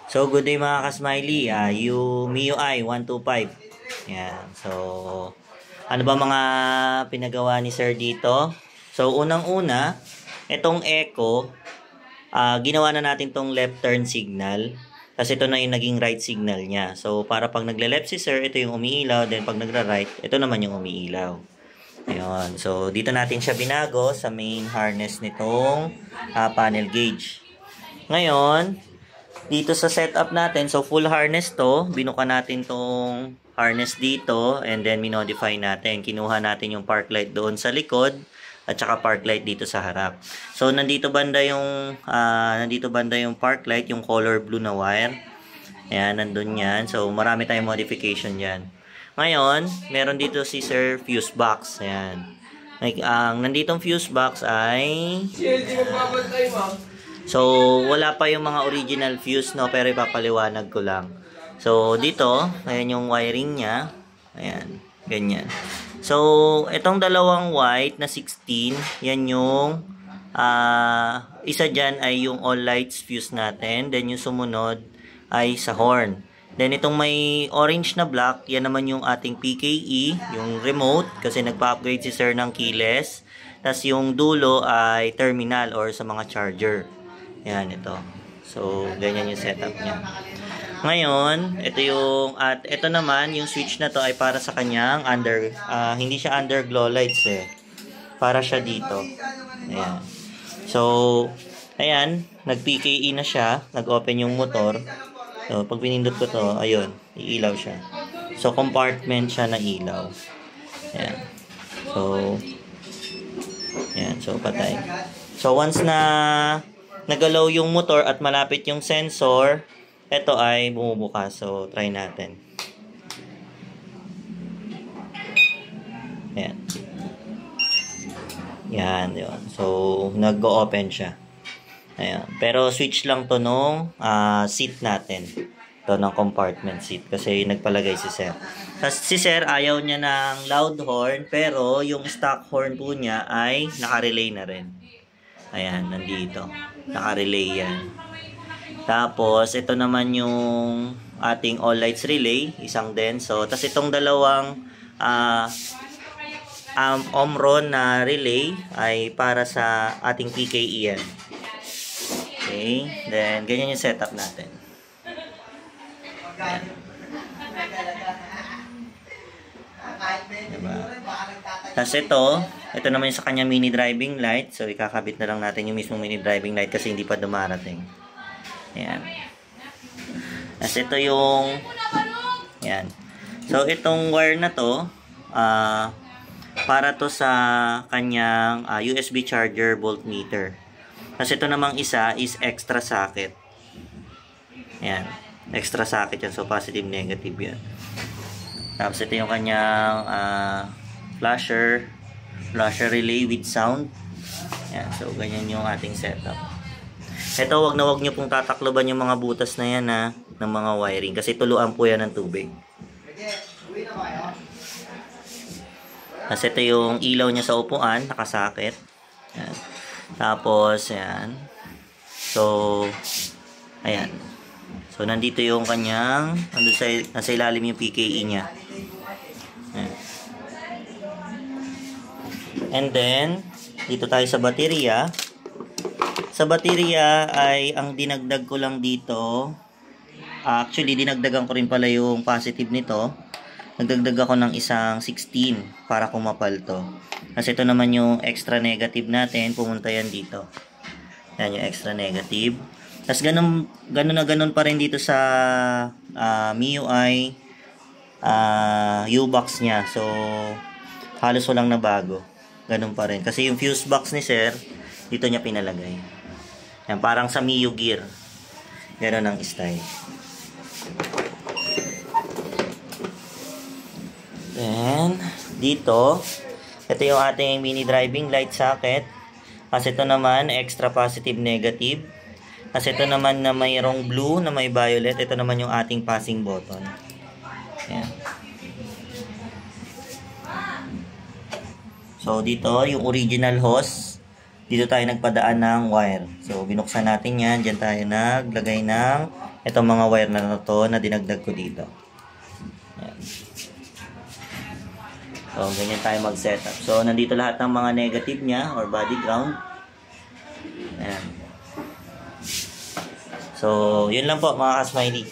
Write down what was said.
So, good day mga ka-smiley. MIUI 125. Yan. So, ano ba mga pinagawa ni sir dito? So, unang-una, itong echo, ginawa na natin tong left turn signal. Kasi ito na yung naging right signal niya. So, para pag nagle-left si sir, ito yung umiilaw. Then, pag nagra-right, ito naman yung umiilaw. Ayun. So, dito natin siya binago sa main harness nitong panel gauge. Ngayon, dito sa setup natin, so full harness to, binuka natin tong harness dito, and then minodify natin. Kinuha natin yung park light doon sa likod, at saka park light dito sa harap. So, nandito banda yung park light, yung color blue na wire. Ayan, nandun yan. So, marami tayong modification dyan. Ngayon, meron dito si Sir Fuse Box. Ayan. Ang nanditong fuse box ay... So, wala pa yung mga original fuse, no? Pero ipapaliwanag ko lang. So, dito, ayan yung wiring niya. Ayan, ganyan. So, itong dalawang white na 16, yan yung, isa dyan ay yung all lights fuse natin. Then, yung sumunod ay sa horn. Then, itong may orange na black, yan naman yung ating PKE, yung remote, kasi nagpa-upgrade si sir ng keyless. Tapos, yung dulo ay terminal or sa mga charger. Yan, ito. So, ganyan yung setup niya. Ngayon, ito naman, yung switch na to ay para sa kanyang hindi siya under glow lights eh. Para siya dito. Ayan. So, ayan, nag-PKE na siya, nag-open yung motor. So, pag pinindot ko to, ayun, iilaw siya. So, compartment siya na ilaw. Ayan. So, ayan, so patay. So, once na nagalaw yung motor at malapit yung sensor, ito ay bumubukas. So, try natin. Ayan. Yan, yun. So, nag-o-open siya. Ayan. Pero, switch lang to nung seat natin. Ito ng compartment seat. Kasi, nagpalagay si sir. Tapos, si sir, ayaw niya ng loud horn. Pero, yung stock horn po niya ay naka-relay na rin. Ayan, nandito. Naka-relay yan. Tapos, ito naman yung ating all lights relay. Isang denso. Tapos, itong dalawang Omron na relay ay para sa ating PKE yan. Okay. Then, ganyan yung setup natin. Ayan. Diba? Tapos ito naman yung sa kanya mini driving light. So, ikakabit na lang natin yung mismong mini driving light kasi hindi pa dumarating. Ayan. Tapos ito yung ayan. So, itong wire na to para to sa kanyang USB charger voltmeter. Tapos ito namang isa is extra socket. Ayan. Extra socket yan. So, positive, negative yan. Tapos ito yung kanyang flasher relay with sound. Ayan, so ganyan yung ating setup. Ito, wag nyo pong tatakloban yung mga butas na yan ng mga wiring kasi tuluan po yan ng tubig. Tapos ito yung ilaw niya sa upuan, nakasakit. Ayan. Tapos, ayan. So, ayan. So, nandito yung kanyang, nasa ilalim yung PKE niya. Ayan. And then, dito tayo sa baterya. Sa baterya ay, ang dinagdag ko lang dito, actually, dinagdagan ko rin pala yung positive nito. Nagdagdag ako ng isang 16 para kumapal to. Kasi ito naman yung extra negative natin, pumunta yan dito. Yan yung extra negative. Tapos ganun pa rin dito sa MIUI U-box niya. So, halos walang nabago. Ganun pa rin. Kasi yung fuse box ni sir, dito niya pinalagay. Yan, parang sa MIU gear. Ganun ang style. Then, dito, ito yung ating mini driving light socket. Kasi ito naman, extra positive, negative. Kasi ito naman na mayroong blue, na may violet. Ito naman yung ating passing button. Ayan. So, dito, yung original hose. Dito tayo nagpadaan ng wire. So, binuksan natin yan. Diyan tayo naglagay ng itong mga wire na to na dinagdag ko dito. Ayan. So, ganyan tayo mag-setup. So, nandito lahat ng mga negative niya or body ground. Ayan. So, yun lang po mga ka-smiley.